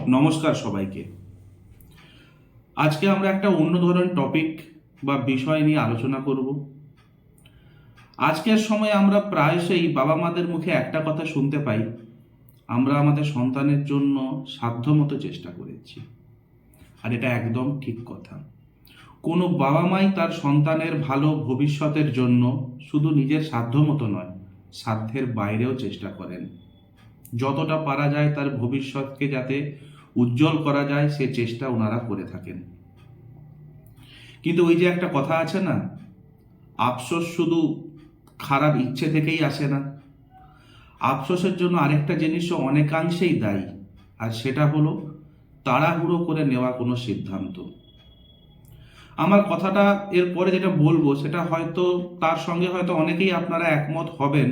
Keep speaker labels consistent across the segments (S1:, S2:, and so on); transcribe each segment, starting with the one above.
S1: নমস্কার সবাইকে। আজকে আমরা একটা অন্য ধরনের টপিক বা বিষয় নিয়ে আলোচনা করব। আজকের সময় আমরা প্রায়শই বাবা মাদের মুখে একটা কথা শুনতে পাই, আমরা আমাদের সন্তানের জন্য সাধ্যমতো চেষ্টা করেছি। আর এটা একদম ঠিক কথা। কোনো বাবা মাই তার সন্তানের ভালো ভবিষ্যতের জন্য শুধু নিজের সাধ্যমতো নয়, সাধ্যের বাইরেও চেষ্টা করেন। যতটা পারা যায় তার ভবিষ্যৎকে যাতে উজ্জ্বল করা যায় সে চেষ্টা ওনারা করে থাকেন। কিন্তু ওই যে একটা কথা আছে না, আফসোস শুধু খারাপ ইচ্ছে থেকেই আসে না, আফসোসের জন্য আরেকটা জিনিসও অনেকাংশেই দায়ী, আর সেটা হলো তাড়াহুড়ো করে নেওয়া কোনো সিদ্ধান্ত। আমার কথাটা এরপরে যেটা বলবো সেটা হয়তো তার সঙ্গে হয়তো অনেকেই আপনারা একমত হবেন।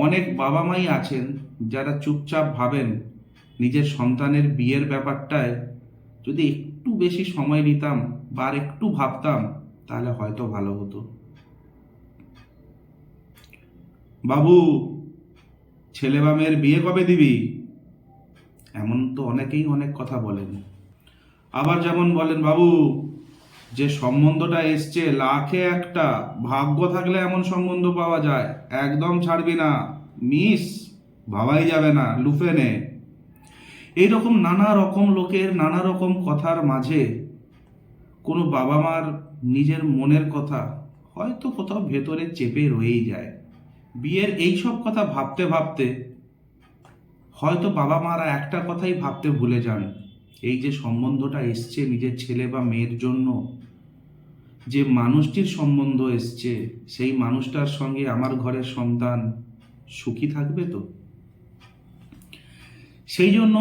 S1: অনেক বাবা মাই আছেন যারা চুপচাপ ভাবেন নিজের সন্তানের বিয়ের ব্যাপারটায় যদি একটু বেশি সময় নিতাম বা আর একটু ভাবতাম তাহলে হয়তো ভালো হতো। বাবু, ছেলে বা মেয়ের বিয়ে কবে দিবি? এমন তো অনেকেই অনেক কথা বলেন। আবার যেমন বলেন, বাবু যে সম্বন্ধটা এসছে লাখে একটা, ভাগ্য থাকলে এমন সম্বন্ধ পাওয়া যায়, একদম ছাড়বি না, মিস, ভাবাই যাবে না, লুফে নে। এইরকম নানা রকম লোকের নানা রকম কথার মাঝে কোনো বাবা মার নিজের মনের কথা হয়তো কোথাও ভেতরে চেপে রয়েই যায়। বিয়ের এইসব কথা ভাবতে ভাবতে হয়তো বাবা মারা একটা কথাই ভাবতে ভুলে যান, এই যে সম্বন্ধটা এসছে নিজের ছেলে বা মেয়ের জন্য, যে মানুষটির সম্বন্ধ এসছে সেই মানুষটার সঙ্গে আমার ঘরের সন্তান সুখী থাকবে তো। সেই জন্য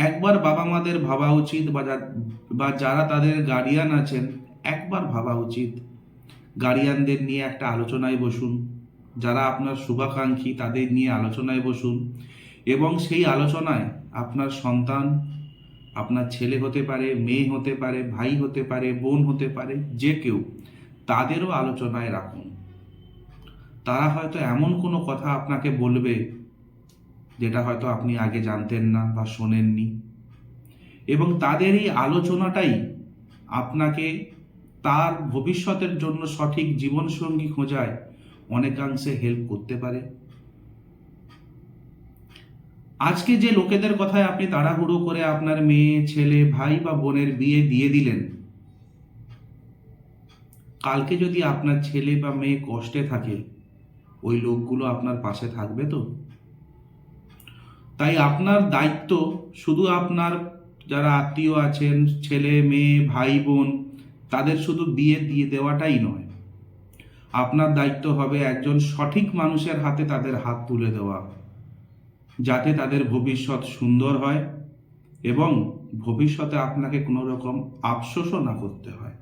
S1: একবার বাবা মাদের ভাবা উচিত, বা যারা তাদের গার্ডিয়ান আছেন একবার ভাবা উচিত, গার্ডিয়ানদের নিয়ে একটা আলোচনায় বসুন, যারা আপনার শুভাকাঙ্ক্ষী তাদের নিয়ে আলোচনায় বসুন, এবং সেই আলোচনায় আপনার সন্তান, আপনার ছেলে হতে পারে, মেয়ে হতে পারে, ভাই হতে পারে, বোন হতে পারে, যে কেউ, তাদেরও আলোচনায় রাখুন। তারা হয়তো এমন কোনো কথা আপনাকে বলবে যেটা হয়তো আপনি আগে জানতেন না বা শোনেননি, এবং তাদের এই আলোচনাটাই আপনাকে তার ভবিষ্যতের জন্য সঠিক জীবনসঙ্গী খোঁজায় অনেকাংশে হেল্প করতে পারে। আজকে যে লোকেদের কথায় আপনি তাড়াহুড়ো করে আপনার মেয়ে, ছেলে, ভাই বা বোনের বিয়ে দিয়ে দিলেন, কালকে যদি আপনার ছেলে বা মেয়ে কষ্টে থাকে ওই লোকগুলো আপনার পাশে থাকবে তো? তাই আপনার দায়িত্ব শুধু আপনার যারা আত্মীয় আছেন, ছেলে মেয়ে ভাই বোন, তাদের শুধু বিয়ে দিয়ে দেওয়াটাই নয়, আপনার দায়িত্ব হবে একজন সঠিক মানুষের হাতে তাদের হাত তুলে দেওয়া, যাতে তাদের ভবিষ্যৎ সুন্দর হয় এবং ভবিষ্যতে আপনাকে কোনো রকম আফসোসও না করতে হয়।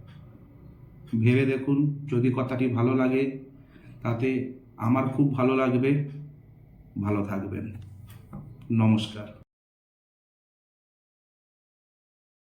S1: ভেবে দেখুন, যদি কথাটি ভালো লাগে তাতে আমার খুব ভালো লাগবে। ভালো থাকবেন। নমস্কার।